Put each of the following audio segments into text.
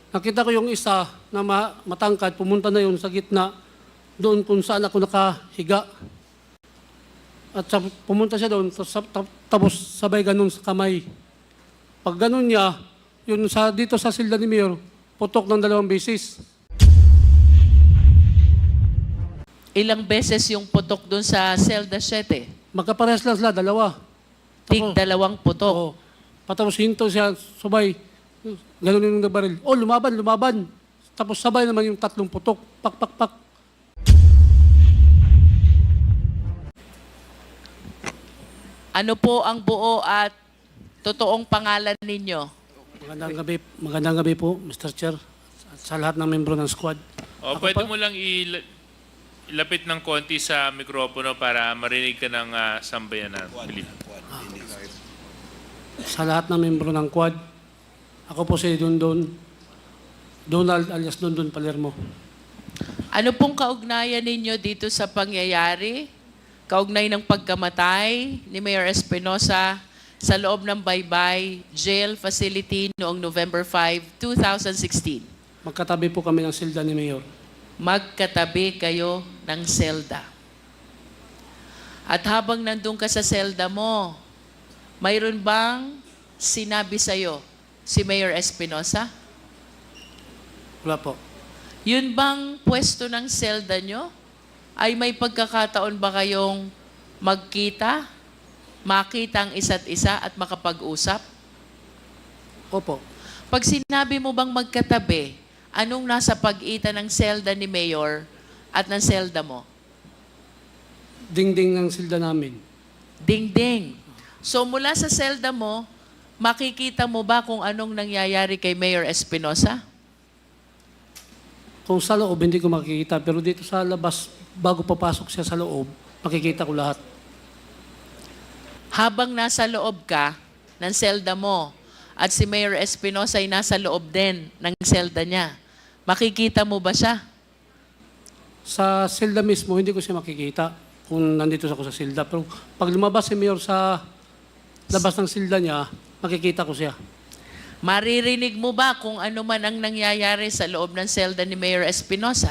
Nakita ko yung isa na matangkad, pumunta na yun sa gitna, doon kung saan ako nakahiga. At pumunta siya doon, tapos sabay ganun sa kamay. Pag ganun niya, yun dito sa silda ni Mayor, putok ng 2 beses. Ilang beses yung putok doon sa Selda 7? Magkaparehas lang sila, 2. Tig 2 putok. Oo. Patapos hinto siya, sabay, ganun yung nagbaril. Oh, lumaban. Tapos sabay naman yung 3 putok. Pak. Ano po ang buo at totoong pangalan ninyo? Magandang gabi po, Mr. Chair, at sa lahat ng membro ng squad. Pwede mo lang ilapit ng konti sa mikropono para marinig ka ng sambayanan. Sa lahat ng membro ng quad, ako po si Donald alias Dondon Palermo. Ano pong kaugnayan ninyo dito sa pangyayari? Kaugnay ng pagkamatay ni Mayor Espinosa sa loob ng Baybay Jail Facility noong November 5, 2016. Magkatabi po kami ng silda ni Mayor. Magkatabi kayo ng selda. At habang nandun ka sa selda mo, mayroon bang sinabi sa'yo si Mayor Espinosa? Wala po. Yun bang pwesto ng selda nyo? Ay may pagkakataon ba kayong magkita, makita ang isa't isa at makapag-usap? Opo. Pag sinabi mo bang magkatabi, anong nasa pag-itan ng selda ni Mayor at ng selda mo? Dingding ng silda namin. Ding-ding. So mula sa selda mo, makikita mo ba kung anong nangyayari kay Mayor Espinosa? Kung sa loob, hindi ko makikita. Pero dito sa labas, bago papasok siya sa loob, makikita ko lahat. Habang nasa loob ka ng selda mo at si Mayor Espinosa ay nasa loob din ng selda niya, makikita mo ba siya? Sa silda mismo, hindi ko siya makikita kung nandito ako sa silda. Pero pag lumabas si Mayor sa labas ng silda niya, makikita ko siya. Maririnig mo ba kung ano man ang nangyayari sa loob ng selda ni Mayor Espinosa?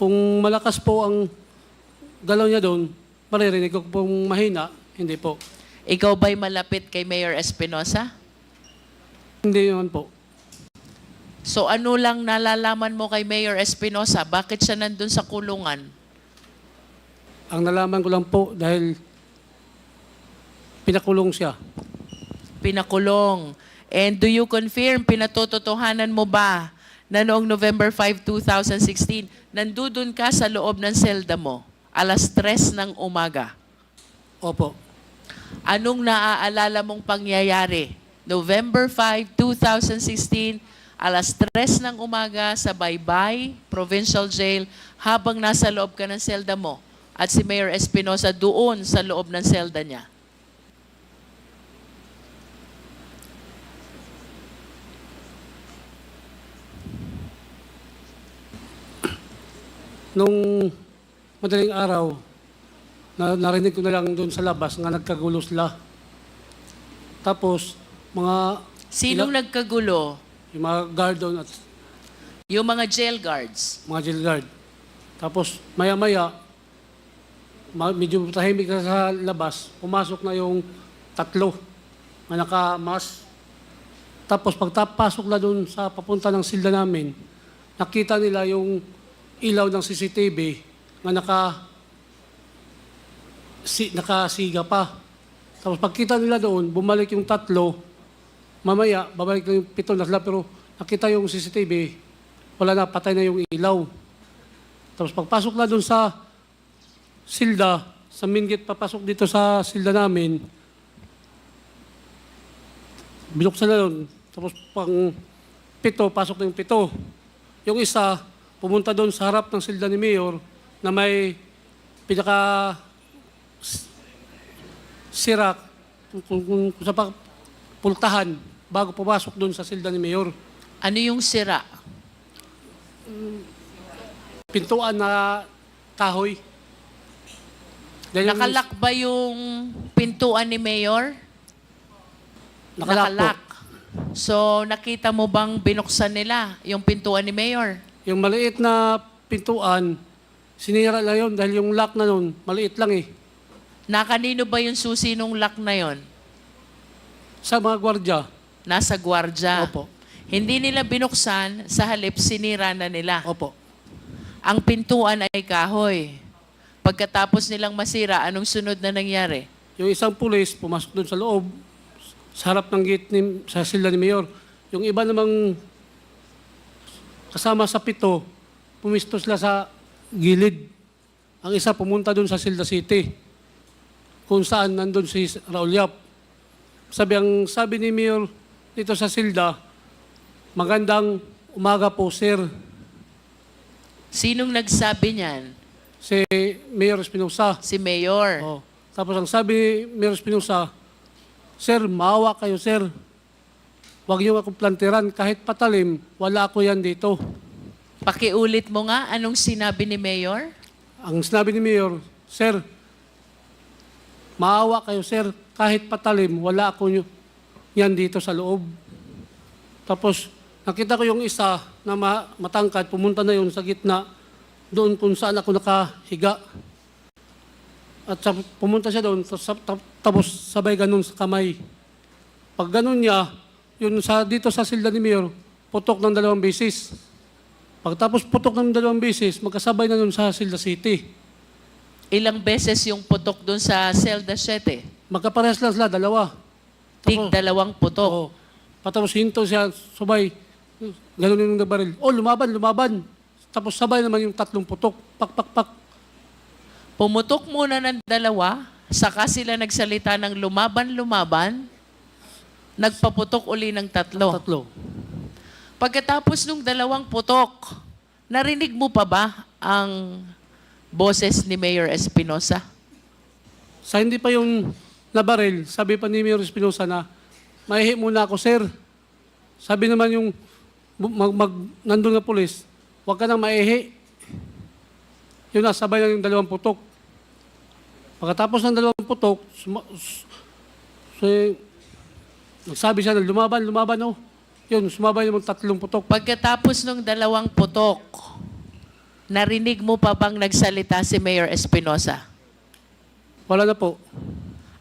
Kung malakas po ang galaw niya doon, maririnig ko. Kung mahina, hindi po. Ikaw ba'y malapit kay Mayor Espinosa? Hindi naman po. So ano lang nalalaman mo kay Mayor Espinosa? Bakit siya nandun sa kulungan? Ang nalaman ko lang po dahil pinakulong siya. Pinakulong. And do you confirm, pinatototohanan mo ba na noong November 5, 2016, nandudun ka sa loob ng selda mo, 3:00 ng umaga? Opo. Anong naaalala mong pangyayari? November 5, 2016, 3:00 ng umaga sa Baybay Provincial Jail habang nasa loob ka ng selda mo at si Mayor Espinosa doon sa loob ng selda niya. Nung madaling araw, narinig ko na lang doon sa labas nga nagkagulo sila. Tapos, Sinong nagkagulo? yung mga guard doon at Yung mga jail guards. mga jail guard. Tapos, maya-maya, medyo tahimik na sa labas, pumasok na yung 3 na naka-mask. Tapos, pagtapasok na doon sa papunta ng silda namin, nakita nila yung ilaw ng CCTV na nakasiga pa. Tapos pagkita nila doon, bumalik yung 3, mamaya, babalik na yung 7 na sila, pero nakita yung CCTV, wala na, patay na yung ilaw. Tapos pagpasok na doon sa silda, sa main gate, papasok dito sa silda namin, binuksan na doon. Tapos pang 7, pasok na yung 7. Yung isa, pumunta doon sa harap ng silda ni Mayor na may pinaka sirak kung sa pultahan bago pumasok doon sa silda ni Mayor. Ano yung sira? Pintuan na kahoy. Dahil Nakalak ba yung pintuan ni Mayor? Nakalak po. So, nakita mo bang binuksan nila yung pintuan ni Mayor? Yung maliit na pintuan, sinira lang yun dahil yung lock na nun, maliit lang eh. Nakanino ba yung susi nung lock na yon? Sa mga gwardya. Nasa gwardya. Opo. Hindi nila binuksan, sa halip sinira na nila. Opo. Ang pintuan ay kahoy. Pagkatapos nilang masira, anong sunod na nangyari? Yung isang pulis, pumasok doon sa loob, sa harap ng gate sa silda ni Mayor. Yung iba namang kasama sa pito, pumisto sila sa gilid. Ang isa pumunta doon sa Silda City, kung saan nandun si Raul Yap. Sabi ni Mayor dito sa Silda, magandang umaga po, sir. Sinong nagsabi niyan? Si Mayor Espinosa. Si Mayor. Oh. Tapos ang sabi ni Mayor Espinosa, sir, maawa kayo, sir. Huwag niyo ako plantiran. Kahit patalim, wala ako yan dito. Pakiulit mo nga, anong sinabi ni Mayor? Ang sinabi ni Mayor, sir, maawa kayo, sir. Kahit patalim, wala ako yan dito sa loob. Tapos, nakita ko yung isa na matangkad, pumunta na yun sa gitna, doon kung saan ako nakahiga. At pumunta siya doon, tapos sabay ganun sa kamay. Pag ganun niya, yun dito sa silda ni Mayor, putok ng 2 beses. Pagtapos putok ng 2 beses, magkasabay na doon sa Silda City. Ilang beses yung putok dun sa Celda 7? Magkaparehas lang sila, 2. Tig 2 putok. Oo. Patapos hinto siya, sabay, ganun yung nabaril. Oh, lumaban. Tapos sabay naman yung 3 putok. Pak. Pumutok muna ng 2, saka sila nagsalita ng lumaban, nagpaputok uli ng 3. 3. Pagkatapos nung 2 putok, narinig mo pa ba ang boses ni Mayor Espinosa? Sa hindi pa yung nabaril, sabi pa ni Mayor Espinosa na, maihi muna ako, sir. Sabi naman yung nandun na pulis, huwag ka nang maihi. Yun na, sabay na yung 2 putok. Pagkatapos ng 2 putok, nagsabi siya na lumaban, oh. Yun, sumabay naman 3 putok. Pagkatapos nung 2 putok, narinig mo pa bang nagsalita si Mayor Espinosa? Wala na po.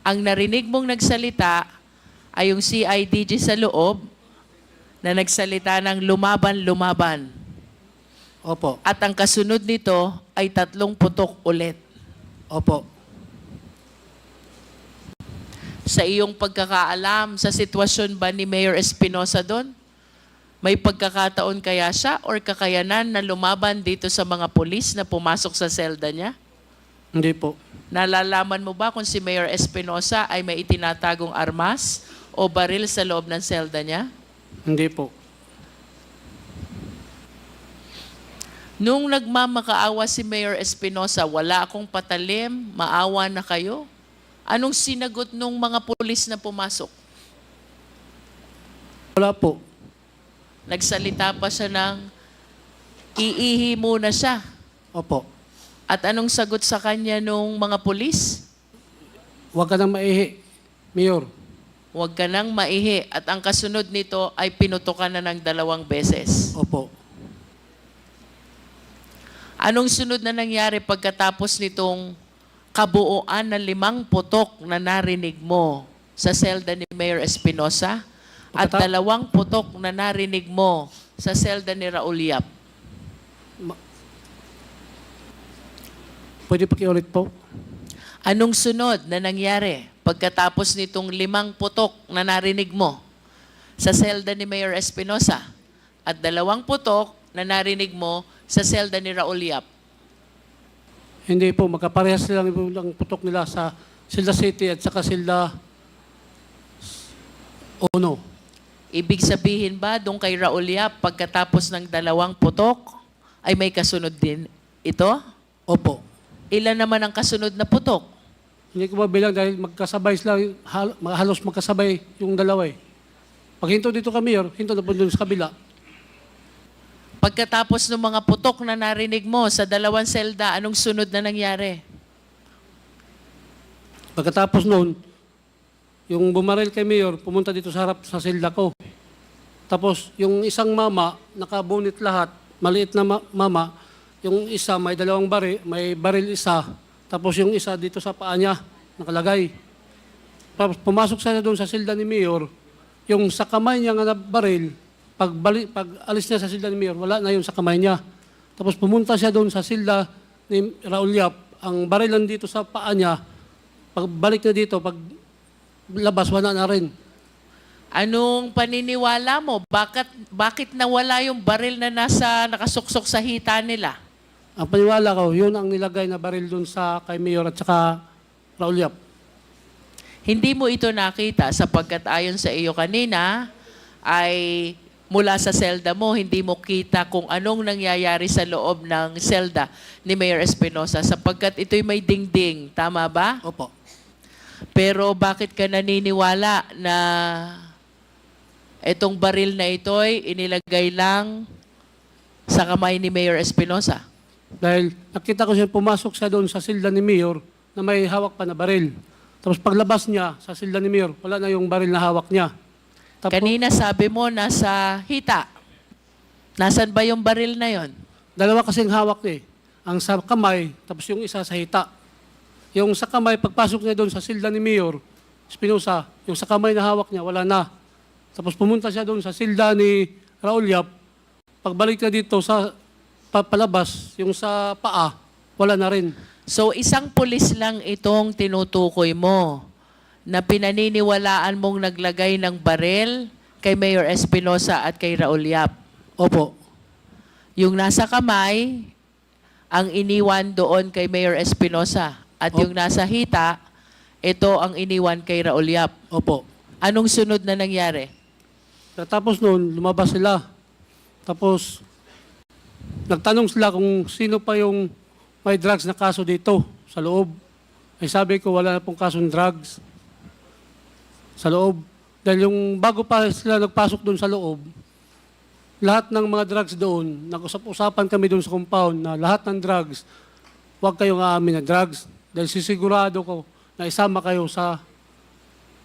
Ang narinig mong nagsalita ay yung CIDG sa loob na nagsalita ng lumaban. Opo. At ang kasunod nito ay 3 putok ulit. Opo. Sa iyong pagkakaalam, sa sitwasyon ba ni Mayor Espinosa doon? May pagkakataon kaya siya or kakayanan na lumaban dito sa mga pulis na pumasok sa selda niya? Hindi po. Nalalaman mo ba kung si Mayor Espinosa ay may itinatagong armas o baril sa loob ng selda niya? Hindi po. Nung nagmamakaawa si Mayor Espinosa, wala akong patalim, maawa na kayo? Anong sinagot nung mga pulis na pumasok? Wala po. Nagsalita pa siya ng iihi muna siya. Opo. At anong sagot sa kanya nung mga pulis? Huwag ka nang maihi, Mayor. Huwag ka nang maihi. At ang kasunod nito ay pinutukan na ng 2 beses. Opo. Anong sunod na nangyari pagkatapos nitong kabuuan na 5 putok na narinig mo sa selda ni Mayor Espinosa at 2 putok na narinig mo sa selda ni Raul Yap? Pwede pakiulit po? Anong sunod na nangyari pagkatapos nitong 5 putok na narinig mo sa selda ni Mayor Espinosa at 2 putok na narinig mo sa selda ni Raul Yap? Hindi po. Magkaparehas lang ang putok nila sa Silda City at saka Silda Ono. Ibig sabihin ba doon kay Raul Yap pagkatapos ng 2 putok ay may kasunod din ito? Opo. Ilan naman ang kasunod na putok? Hindi ko mabilang dahil magkasabay sila, halos magkasabay yung 2 eh. Pag hinto dito kami, hinto na po doon sa kabila. Pagkatapos ng mga putok na narinig mo sa 2 selda, anong sunod na nangyari? Pagkatapos noon, yung bumaril kay Mayor, pumunta dito sa harap sa silda ko. Tapos yung isang mama, nakabunit lahat, maliit na mama, yung isa may dalawang baril, may baril isa, tapos yung isa dito sa paa niya, nakalagay. Tapos pumasok siya doon sa silda ni Mayor, yung sa kamay niya nga na baril, pag alis niya sa silda ni Mayor, wala na yun sa kamay niya. Tapos pumunta siya doon sa silda ni Raul Yap, ang baril dito sa paa niya, pagbalik na dito, pag labas, wala na rin. Anong paniniwala mo? Bakit nawala yung baril na nakasuksok sa hita nila? Ang paniwala ko, yun ang nilagay na baril doon sa kay Mayor at saka Raul Yap. Hindi mo ito nakita sapagkat ayon sa iyo kanina ay mula sa selda mo, hindi mo kita kung anong nangyayari sa loob ng selda ni Mayor Espinosa sapagkat ito'y may dingding. Tama ba? Opo. Pero bakit ka naniniwala na itong baril na ito'y inilagay lang sa kamay ni Mayor Espinosa? Dahil nakita ko siya pumasok siya doon sa silda ni Mayor na may hawak pa na baril. Tapos paglabas niya sa silda ni Mayor, wala na yung baril na hawak niya. Tapos, Kanina sabi mo nasa hita. Nasaan ba yung baril na yon? dalawa kasing hawak niya eh. Ang sa kamay, tapos yung isa sa hita. Yung sa kamay, pagpasok niya doon sa silda ni Mayor Espinosa, yung sa kamay na hawak niya, wala na. Tapos pumunta siya doon sa silda ni Raul Yap. Pagbalik na dito sa palabas, yung sa paa, wala na rin. So isang pulis lang itong tinutukoy mo na pinaniniwalaan mong naglagay ng baril kay Mayor Espinosa at kay Raul Yap. Opo. Yung nasa kamay, ang iniwan doon kay Mayor Espinosa. At yung nasa hita, ito ang iniwan kay Raul Yap. Opo. Anong sunod na nangyari? Tapos noon, lumabas sila. Tapos, nagtanong sila kung sino pa yung may drugs na kaso dito sa loob. Ay sabi ko, wala na pong kasong drugs sa loob. Dahil yung bago pa sila nagpasok doon sa loob, lahat ng mga drugs doon, nag-usap-usapan kami doon sa compound na lahat ng drugs, huwag kayong aamin na drugs. Dahil sisigurado ko na isama kayo sa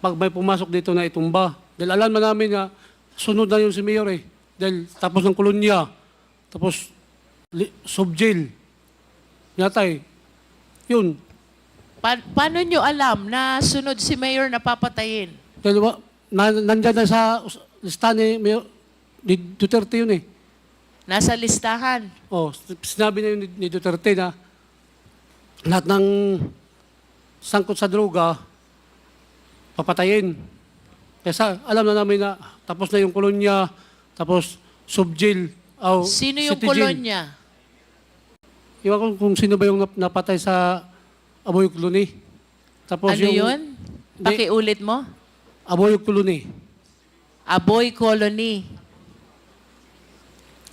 pag may pumasok dito na itumba. Dahil alam na namin na sunod na yun si Mayor eh. Dahil tapos ng kolonya, tapos sub-jail. Yatay. Yun. Paano nyo alam na sunod si Mayor na papatayin? Dahil nandyan na sa listahan ni Mayor Duterte yun eh. Nasa listahan. Oh, sinabi na yun ni Duterte na lahat ng sangkot sa droga, papatayin. Kaya alam na namin na tapos na yung kolonya, tapos sub-jail. Sino yung city jail. kolonya? Iwan ko kung sino ba yung napatay sa Aboy Colony. Tapos Ano yun? Pakiulit mo? Aboy Colony. Aboy Colony.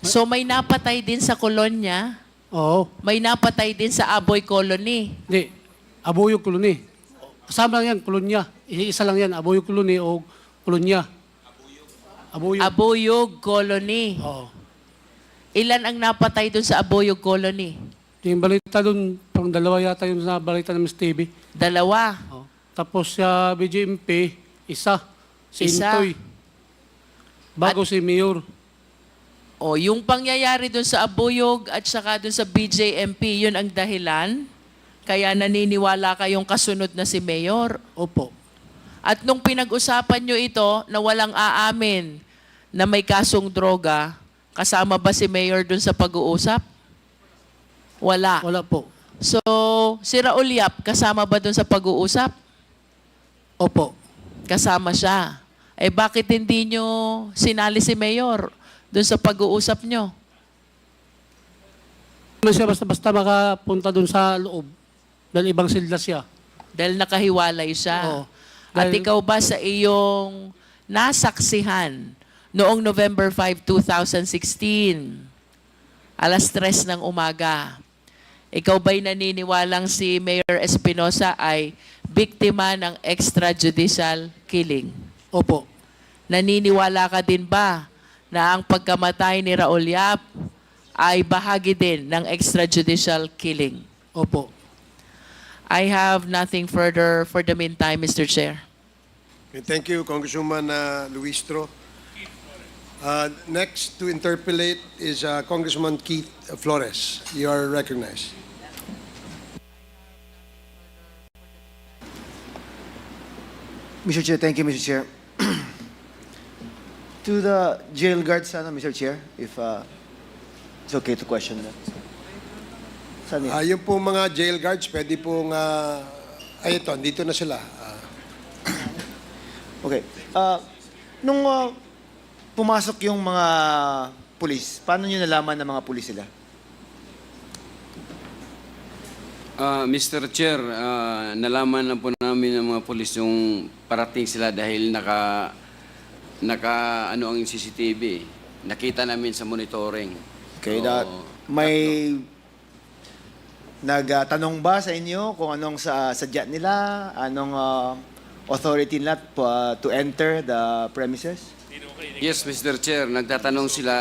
So may napatay din sa kolonya, Oo. may napatay din sa Aboy Colony. Hindi. Aboy Colony. Kasama lang yan, kolonya. Isa lang yan, Aboy Colony o kolonya. Aboyog. Aboyog Colony. Oo. Ilan ang napatay dun sa Aboyog Colony? Yung balita doon, pang dalawa yata yung sa balita ng Ms. TV. Dalawa. Oo. Tapos sa BJMP, isa. Si Isa. Intoy. Bago si Mayor. O, yung pangyayari dun sa Aboyog at saka dun sa BJMP, yun ang dahilan. Kaya naniniwala kayong kasunod na si Mayor. Opo. At nung pinag-usapan nyo ito na walang aamin na may kasong droga, kasama ba si Mayor dun sa pag-uusap? Wala. Wala po. So, si Raul Yap, kasama ba dun sa pag-uusap? Opo. Kasama siya. Eh bakit hindi nyo sinali si Mayor dun sa pag-uusap nyo? Hindi siya basta makapunta doon sa loob. Dahil ibang silda siya. Dahil nakahiwalay siya. Oo. At Dahil- ikaw ba sa iyong nasaksihan noong November 5, 2016, alas 3 ng umaga, ikaw ba'y naniniwalang si Mayor Espinosa ay biktima ng extrajudicial killing? Opo. Naniniwala ka din ba na ang pagkamatay ni Raul Yap ay bahagi din ng extrajudicial killing? Opo. I have nothing further for the meantime, Mr. Chair. Okay, thank you, Congresswoman Luistro. Next to interpolate is Congressman Keith Flores. You are recognized. Mr. Chair, thank you, Mr. Chair. To the jail guards, Mr. Chair, if it's okay to question that. Saan yun? Yung po mga jail guards, pwede pong... ay, ito, dito na sila. Okay. Nung pumasok yung mga pulis, paano nyo nalaman na mga pulis sila? Mr. Chair, nalaman na po namin ng mga pulis yung parating sila dahil naka ano ang CCTV. Nakita namin sa monitoring. Okay, So, that may nagtanong ba sa inyo kung anong sadya nila, anong authority nila to enter the premises? Yes, Mr. Chair, nagtatanong sila.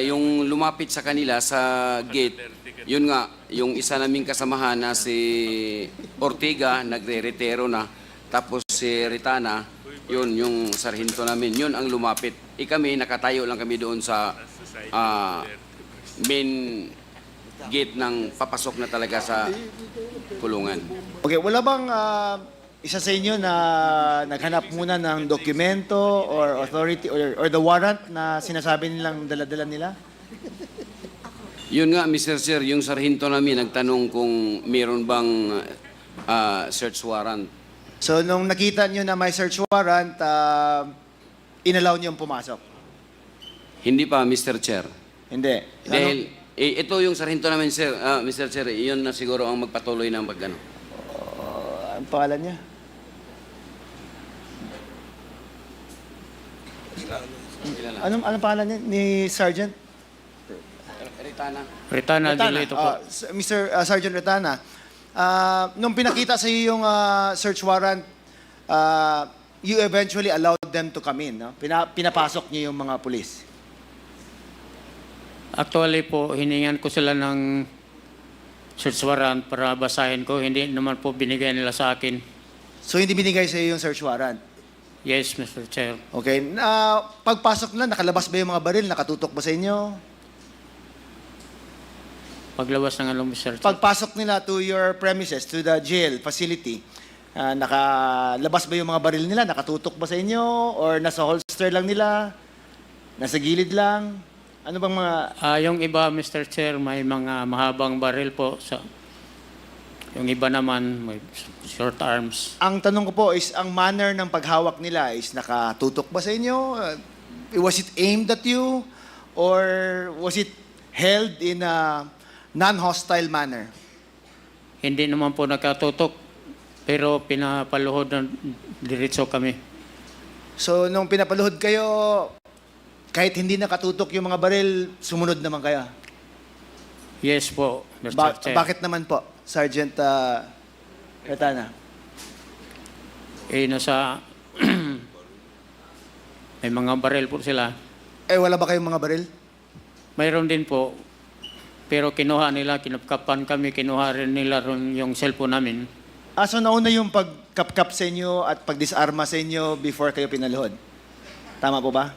Yung lumapit sa kanila sa gate, yun nga, yung isa naming kasamahan na si Ortiga, nagre-retero na. Tapos si Ritana, yun, yung sarhinto namin, yun ang lumapit. Kami, nakatayo lang kami doon sa main gate ng papasok na talaga sa kulungan. Okay, wala bang isa sa inyo na naghanap muna ng dokumento or authority or the warrant na sinasabi nilang dala-dala nila? Yun nga, Mr. Chair, yung sarhinto namin nagtanong kung meron bang search warrant. So, nung nakita nyo na may search warrant, inalaw nyo pumasok? Hindi pa, Mr. Chair. Hindi. Dahil ito yung sarhinto namin, sir, Mr. Chair, yun na siguro ang magpatuloy ng pagano. Ang pangalan niya? Anong pangalan niya? Ni Sergeant? Ritana. Retana, dito po. Mr. Sergeant Retana, nung pinakita sa iyo yung search warrant, you eventually allowed them to come in, no? Pinapasok niyo yung mga pulis. Actually po, hiningan ko sila ng search warrant para basahin ko. Hindi naman po binigay nila sa akin. So, hindi binigay sa iyo yung search warrant? Yes, Mr. Chair. Okay. Pagpasok nila, nakalabas ba yung mga baril? Nakatutok ba sa inyo? Paglabas ng along, Mr. Chair. Pagpasok nila to your premises, to the jail facility, nakalabas ba yung mga baril nila? Nakatutok ba sa inyo? Or nasa holster lang nila? Nasa gilid lang? Ano bang mga... Yung iba, Mr. Chair, may mga mahabang baril po. Yung iba naman, may short arms. Ang tanong ko po is, ang manner ng paghawak nila is nakatutok ba sa inyo? Was it aimed at you? Or was it held in a non-hostile manner? Hindi naman po nakatutok, pero pinapaluhod ng diretso kami. So, nung pinapaluhod kayo, kahit hindi nakatutok yung mga baril, sumunod naman kayo? Yes po, Mr. Chair. Bakit naman po, Sergeant Retana? Nasa... may mga baril po sila. Wala ba kayong mga baril? Mayroon din po. Pero kinuha nila, kinapkapan kami, kinuha rin nila yung cellphone namin. So nauna yung pagkapkap sa inyo at pagdisarma sa inyo before kayo pinaluhod? Tama po ba?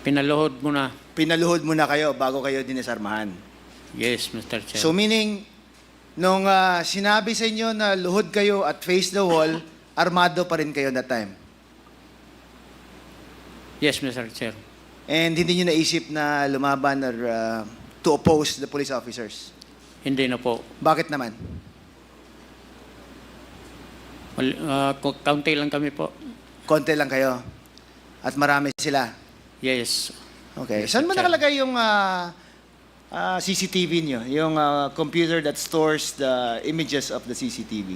Pinaluhod muna. Pinaluhod muna kayo bago kayo dinisarmahan. Yes, Mr. Chair. So meaning, nung sinabi sa inyo na luhod kayo at face the wall, armado pa rin kayo that time? Yes, Mr. Chair. And hindi nyo naisip na lumaban or to oppose the police officers? Hindi na po. Bakit naman? Kaunti lang kami po. Konti lang kayo. At marami sila. Yes. Okay. Yes, Saan ba Chair. nakalagay yung CCTV nyo? Yung computer that stores the images of the CCTV?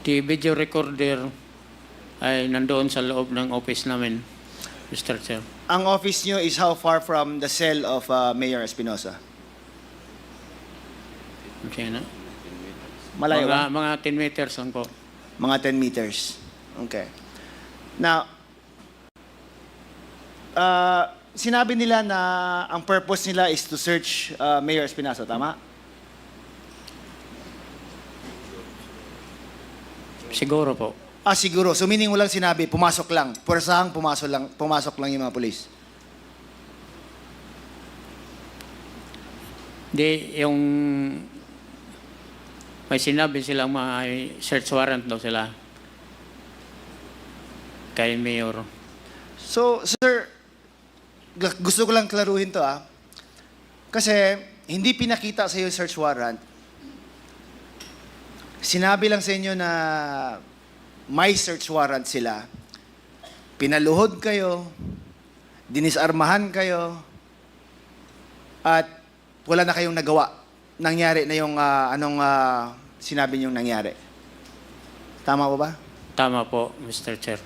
The video recorder ay nandoon sa loob ng office namin, Mr. Chair. Ang office nyo is how far from the cell of Mayor Espinosa? Okay na. Malayo ba? Mga 10 meters lang po. Mga 10 meters. Okay. Now, sinabi nila na ang purpose nila is to search Mayor Espinosa, tama? Siguro po. Siguro. So meaning walang sinabi, pumasok lang. Puwersahang pumasok lang yung mga pulis. Di, yung may sinabi silang may search warrant daw sila kay Mayor. So, sir, gusto ko lang klaruhin to Kasi hindi pinakita sa iyo search warrant. Sinabi lang sa inyo na may search warrant sila. Pinaluhod kayo, dinisarmahan kayo, at wala na kayong nagawa. Nangyari na yung sinabi niyong nangyari. Tama po ba? Tama po, Mr. Chair.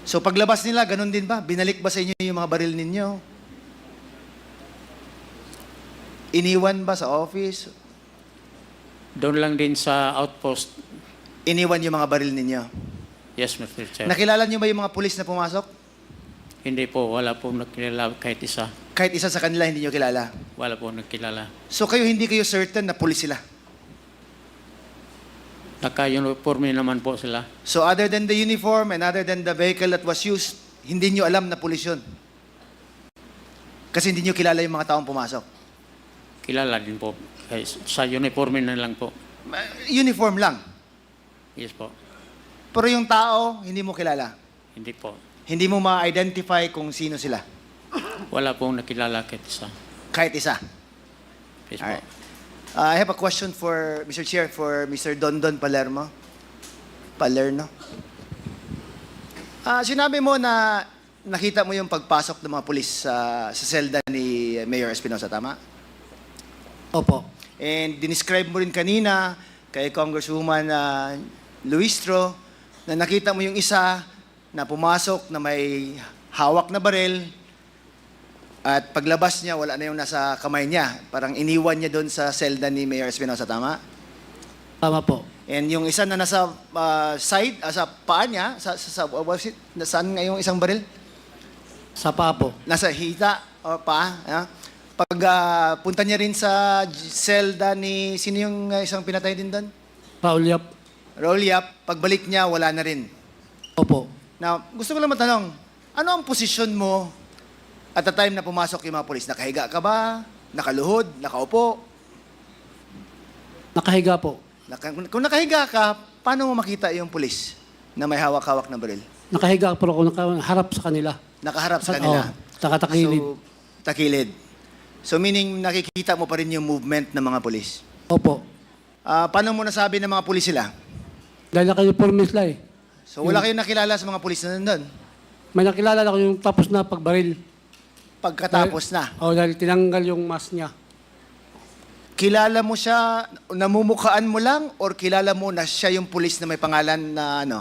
So paglabas nila, ganun din ba? Binalik ba sa inyo yung mga baril ninyo? Iniwan ba sa office? Doon lang din sa outpost. Iniwan yung mga baril ninyo? Yes, Mr. Chair. Nakilala niyo ba yung mga pulis na pumasok? Hindi po, wala po nakilala kahit isa. Kahit isa sa kanila hindi niyo kilala. Wala po nakilala. So hindi kayo certain na pulis sila? Naka-uniforme naman po sila. So other than the uniform and other than the vehicle that was used, hindi niyo alam na pulis yun? Kasi hindi niyo kilala yung mga taong pumasok? Kilala din po. Sa uniforme na lang po. Uniform lang. Yes po. Pero yung tao, hindi mo kilala? Hindi po. Hindi mo ma-identify kung sino sila? Wala pong nakilala kahit isa. Kahit isa? Yes Alright. po. I have a question for Mr. Chair, for Mr. Dondon Palermo. Sinabi mo na nakita mo yung pagpasok ng mga pulis sa selda ni Mayor Espinosa, tama? Opo. And dinescribe mo rin kanina kay Congresswoman Luistro na nakita mo yung isa na pumasok na may hawak na baril at paglabas niya, wala na yung nasa kamay niya. Parang iniwan niya doon sa selda ni Mayor Espinosa, tama? Tama po. And yung isa na nasa side, sa paa niya, saan nga yung isang baril? Sa paa po. Nasa hita o paa. Pag punta niya rin sa selda ni, sino yung isang pinatay din doon? Raul Yap. Raul Yap, pagbalik niya, wala na rin. Opo. Now, gusto ko lang matanong, ano ang posisyon mo at the time na pumasok yung mga polis? Nakahiga ka ba? Nakaluhod? Nakaupo? Nakahiga po. Kung nakahiga ka, paano mo makita yung polis na may hawak-hawak na baril? Nakahiga po ako, nakaharap sa kanila. Nakaharap sa kanila. Nakatakilid. So, takilid. So, meaning nakikita mo pa rin yung movement ng mga polis. Opo. Paano mo nasabi ng mga polis sila? Dahil naka-uniforme sila eh. So, wala kayong nakilala sa mga polis na nandun? May nakilala ko yung tapos na pagbaril. Pagkatapos na. Dahil tinanggal yung mask niya. Kilala mo siya, namumukhaan mo lang, or kilala mo na siya yung pulis na may pangalan na ano?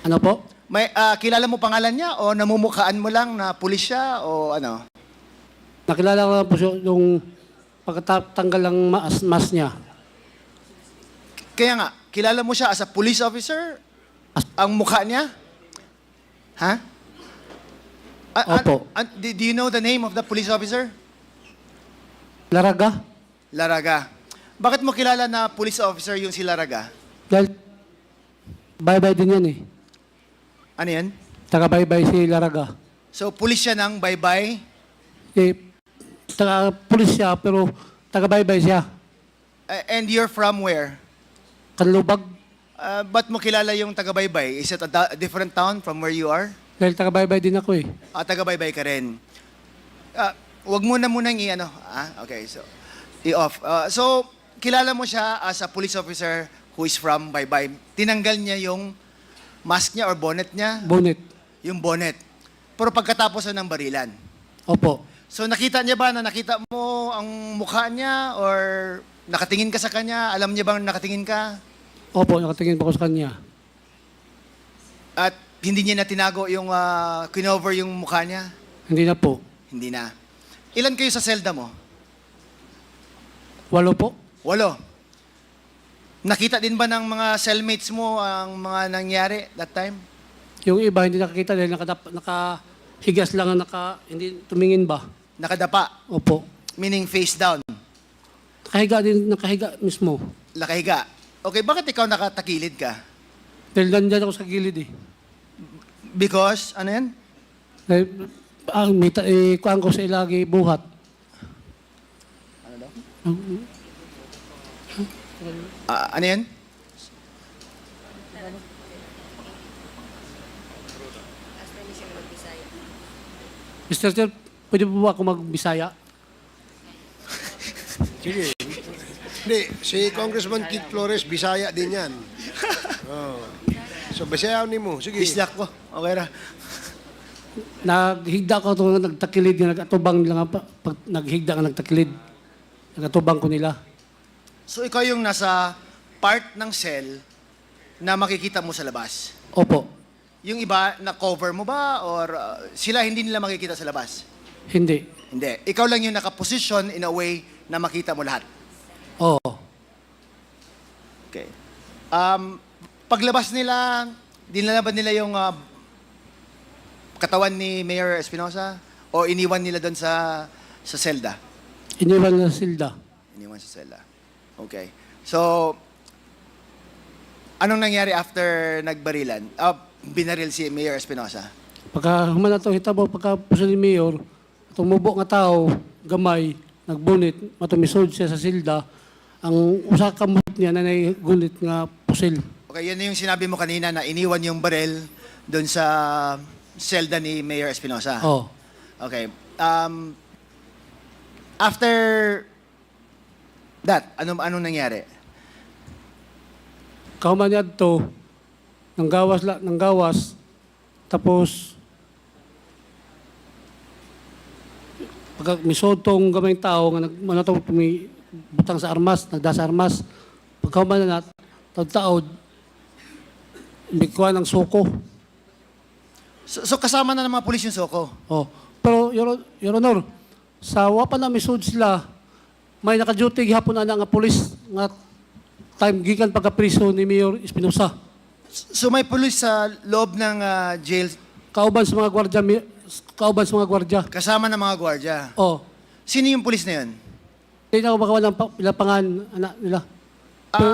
Ano po? Kilala mo pangalan niya, o namumukhaan mo lang na pulis siya, o ano? Nakilala ko lang po siya yung pagkatanggal ng mask niya. Kaya nga, kilala mo siya as a police officer? Ang mukha niya? Ha? Opo. Do you know the name of the police officer? Laraga? Laraga. Bakit mo kilala na police officer yung si Laraga? Dahil bye-bye din yan eh. Ano yan? Taga-bye-bye si Laraga. So, police siya ng bye-bye? Taga-pulis siya pero taga-bye-bye siya. And you're from where? Kanlubag. Ba't mo kilala yung taga-bye-bye? Is it a different town from where you are? Dahil taga-bye-bye din ako eh. Taga-bye-bye ka rin. Wag mo na munang i-ano. Okay, so, i-off. So, kilala mo siya as a police officer who is from bye-bye. Tinanggal niya yung mask niya or bonnet niya? Bonnet. Yung bonnet. Pero pagkatapos ng barilan. Opo. So, nakita niya ba na nakita mo ang mukha niya or nakatingin ka sa kanya? Alam niya bang nakatingin ka? Opo, nakatingin pa ko sa kanya. At hindi niya na tinago yung kinover yung mukha niya? Hindi na po. Hindi na. Ilan kayo sa selda mo? 8 po. 8. Nakita din ba ng mga cellmates mo ang mga nangyari that time? Yung iba hindi nakakita dahil nakahigas lang, hindi tumingin ba? Nakadapa, Opo. meaning face down. Nakahiga mismo. Nakahiga. Okay, bakit ikaw nakatakilid ka? Dahil nandyan ako sa gilid eh. Because, ano yan? Kuhaan ko sa ilagi buhat. Ano yan? Mr. Chair, pwede po ba ako magbisaya? Sige. Hindi, si Congressman Keith Flores, Bisaya din yan. Oh. So, Bisaya ni mo. Sige. Bisyak ko. Okay na. Naghigda ko ito, nagtakilid, nagatubang nila nga, pag naghigda ka nagtakilid, nagatubang ko nila. So, ikaw yung nasa part ng cell na makikita mo sa labas. Opo, Yung iba, na-cover mo ba? Or sila hindi nila makikita sa labas? hindi. Hindi. Ikaw lang yung nakaposition in a way na makita mo lahat. Oo. Okay. Paglabas nila, dinala ba nila yung katawan ni Mayor Espinosa? O iniwan nila doon sa selda? Iniwan na silda. Iniwan sa selda. Okay. So, anong nangyari after nagbarilan? Binaril si Mayor Espinosa. Pagka humana ito, hitabo, pagka puso ni Mayor, tumubo nga tao, gamay, nagbunit, matumisod siya sa silda, ang usa ka kamot niya na gunit nga pusil. Okay, yan yung sinabi mo kanina na iniwan yung baril doon sa selda ni Mayor Espinosa. Oo. Okay. After that, anong nangyari? Kahuman niya ito, nang gawas, tapos, pagka misod tong gamay tao, nga manatong butang sa armas, nagda sa armas, pagkahuman na tagtaod, hindi kuha ng suko. So kasama na ng mga pulis yung soko? Oh. Pero, Your Honor, sa wapa na misod sila, may naka-duty gihapon na nga pulis nga time gikan pagka-priso ni Mayor Espinosa. So may pulis sa loob ng jail Kauban sa mga gwardya, kasama ng mga gwardya. Oh. Sino yung pulis na yun? Hindi na ako makawa ng ilapangan anak nila. Pero,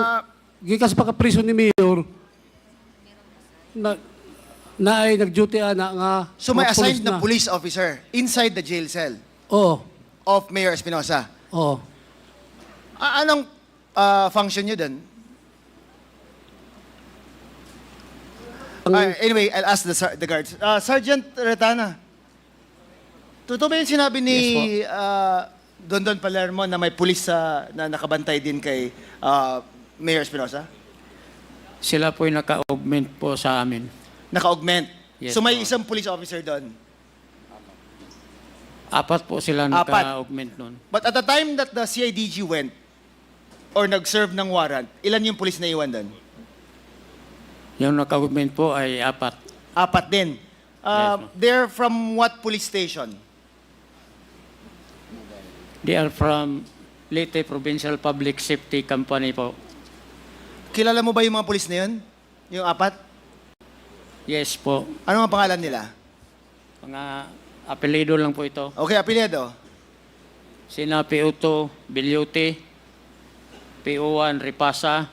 gikan sa pagka-priso ni Mayor, na ay nag-duty nga So may mga assigned pulis na police officer inside the jail cell Oo. of Mayor Espinosa. Oo. Anong function nyo dun? Anyway, I'll ask the guards. Sergeant Retana, totoo ba yung sinabi ni Dondon Palermo na may pulis na nakabantay din kay Mayor Espinosa? Sila po yung naka-augment po sa amin. Naka-augment. Yes, So may po. isang police officer doon. 4 po sila Apat. naka-augment nun. But at the time that the CIDG went or nag-serve ng warrant, ilan yung police na iwan doon? Yung naka-augment po ay 4. 4 din. ma'am. They're from what police station? They are from Leyte Provincial Public Safety Company po. Kilala mo ba yung mga police na yun? Yung 4? Yes po. Ano ang pangalan nila? Mga apelido lang po ito. Okay, apelyido. Sina P.O. Bilyute, P.O.1 Ripasa,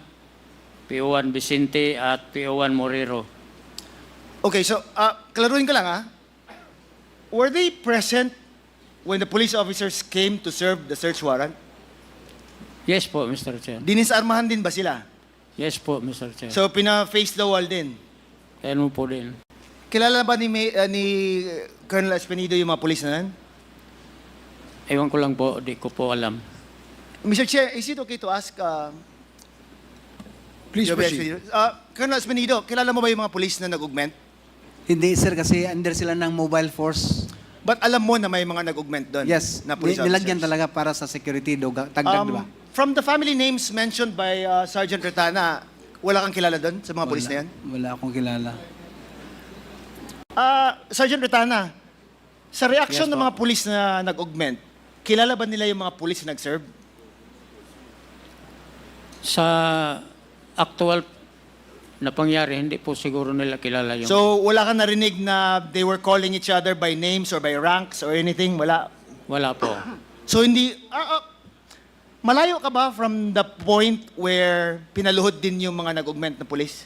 P.O.1 Vicente, at P.O.1 Morero. Okay, so, klaruhin ko lang Were they present when the police officers came to serve the search warrant? Yes po, Mr. Chair. Dinisarmahan din ba sila? Yes po, Mr. Chair. So, pina-face the wall din? Ano po din. Kilala ba ni Colonel Espinido yung mga police na yan? Ewan ko lang po, di ko po alam. Mr. Chair, is it okay to ask Please Joby proceed. Espinido? Colonel Espinido, kilala mo ba yung mga police na nag-augment? Hindi sir, kasi under sila ng mobile force. But alam mo na may mga nag-augment doon? Yes, na police nilagyan officers? talaga para sa security, tagdag, di ba? From the family names mentioned by Sergeant Retana, wala kang kilala doon sa mga police na yan? Wala akong kilala. Sergeant Retana, sa reaction Yes, ng po. mga police na nag-augment, kilala ba nila yung mga police na nag-serve? Sa actual na pangyari, hindi po siguro nila kilala yung... So, wala kang narinig na they were calling each other by names or by ranks or anything? Wala? Wala po. So, hindi... malayo ka ba from the point where pinaluhod din yung mga nag-augment na police?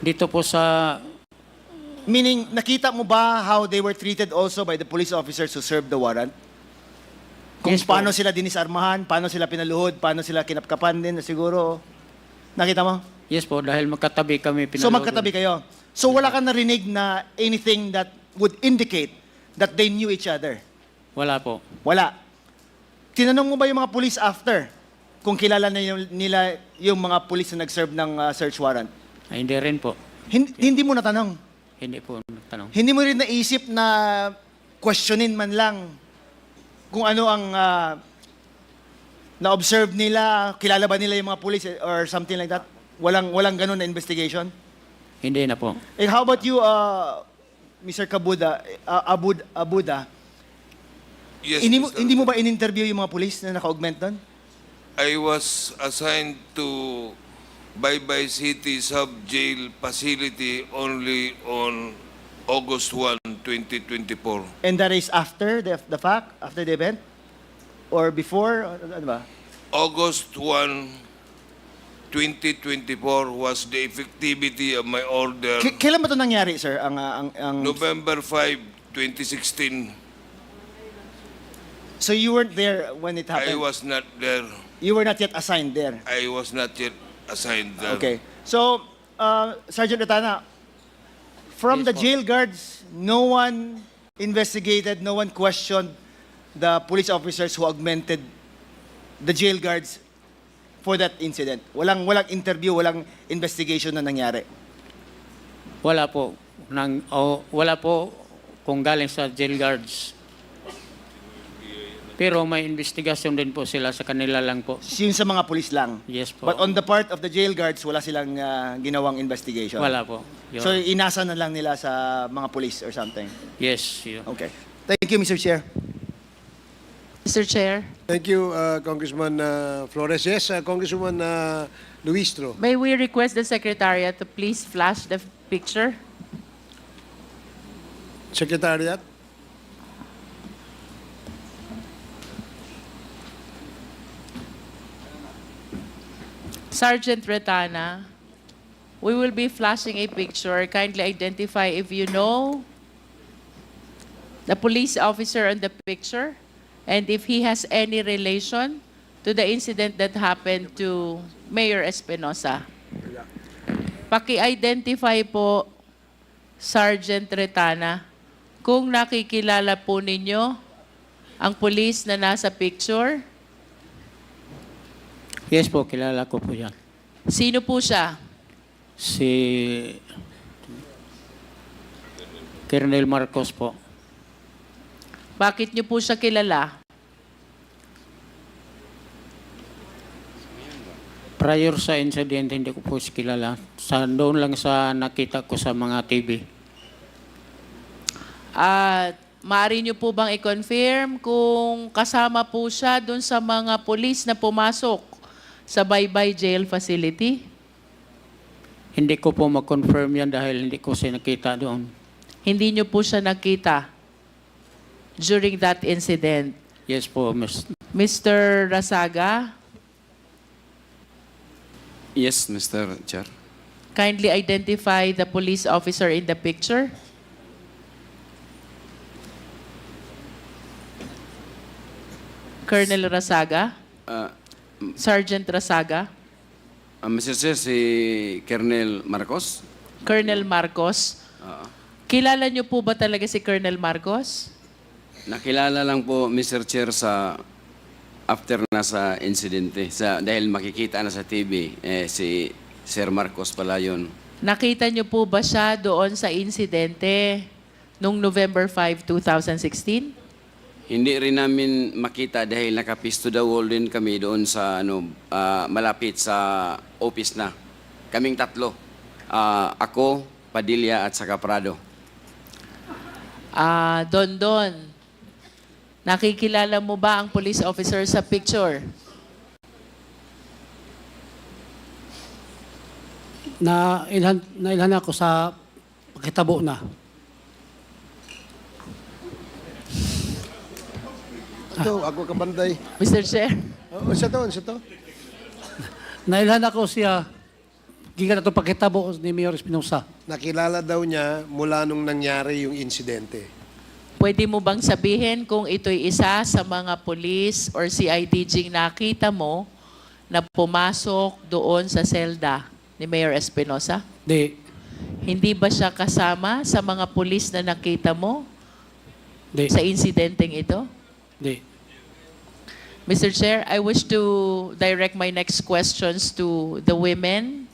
Dito po sa, Meaning, nakita mo ba how they were treated also by the police officers who served the warrant? Kung Yes po. paano sila dinisarmahan, paano sila pinaluhod, paano sila kinapkapan din, siguro. Nakita mo? yes po, dahil magkatabi kami So magkatabi kayo. So wala kang narinig na anything that would indicate that they knew each other? Wala po. Wala. Tinanong mo ba yung mga police after kung kilala na nila yung mga police na nag-serve ng search warrant? Ay, hindi rin po. Hindi mo natanong. Hindi po nagtanong. Hindi mo rin naisip na questionin man lang kung ano ang na-observe nila, kilala ba nila yung mga police or something like that? Walang ganun na investigation? Hindi na po. Eh, how about you, Mr. Kabuda, Abuda? Yes, Hindi mo ba in-interview yung mga police na naka-augment doon? I was assigned to Baybay City Sub-Jail Facility only on August 1, 2024. And that is after the fact, after the event? Or before? Ano ba? August 1, 2024 was the effectivity of my order. Kailan ba ito nangyari, sir? November 5, 2016. So you weren't there when it I happened? was not there. You were not yet assigned there? I was not yet assigned there. Okay. So, Sergeant Retana, from Yes, the po. jail guards, no one investigated, no one questioned the police officers who augmented the jail guards for that incident. Walang interview, walang investigation na nangyari. Wala po. Wala po kung galing sa jail guards. Pero may investigasyon din po sila sa kanila lang po. Yun sa mga police lang. Yes po. But on the part of the jail guards, wala silang ginawang investigation. Wala po. So inasa na lang nila sa mga police or something. Yes. Yun. Okay. Thank you, Mr. Chair. Mr. Chair, Thank you, Congressman Flores. Yes, Congresswoman Luistro. may we request the Secretariat to please flash the picture? Secretariat. Sergeant Retana, we will be flashing a picture. Kindly identify if you know the police officer on the picture and if he has any relation to the incident that happened to Mayor Espinosa. Paki-identify po, Sergeant Retana, kung nakikilala po ninyo ang police na nasa picture. Yes po, kilala ko po yan. Sino po siya? Si Colonel Marcos po. Bakit niyo po siya kilala? Prior sa incident, hindi ko po siya kilala. Doon lang sa nakita ko sa mga TV. At maaari niyo po bang i-confirm kung kasama po siya doon sa mga polis na pumasok sa Baybay Jail Facility? Hindi ko po mag-confirm yan dahil hindi ko siya nakita doon. Hindi niyo po siya nakita during that incident. Yes po, Miss. Mr. Rasaga, Yes, Mr. Chair. kindly identify the police officer in the picture. Colonel Rasaga? Uh, Sergeant Rasaga? Mr. Chair, si Colonel Marcos. Colonel Marcos? Kilala niyo po ba talaga si Colonel Marcos? Nakilala lang po, Mr. Chair, sa after na sa insidente. Dahil makikita na sa TV, si Sir Marcos pala yun. Nakita niyo po ba siya doon sa insidente nung November 5, 2016? Hindi rin namin makita dahil nakapisto the wall din kami doon sa malapit sa office na. Kaming tatlo. Ako, Padilla at saka Prado. Don, nakikilala mo ba ang police officer sa picture? Nailhan ako sa pagkitabo na. Ito, ako kabanday. Mr. Chair. Oh, isa to. Nailhan ako siya, gigan ato pagkitabo ni Mayor Espinosa. Nakilala daw niya mula nung nangyari yung insidente. Pwede mo bang sabihin kung ito'y isa sa mga police or CIDG nakita mo na pumasok doon sa selda ni Mayor Espinosa? Di, Hindi ba siya kasama sa mga police na nakita mo di, sa insidenteng ito? di. Mr. Chair, I wish to direct my next questions to the women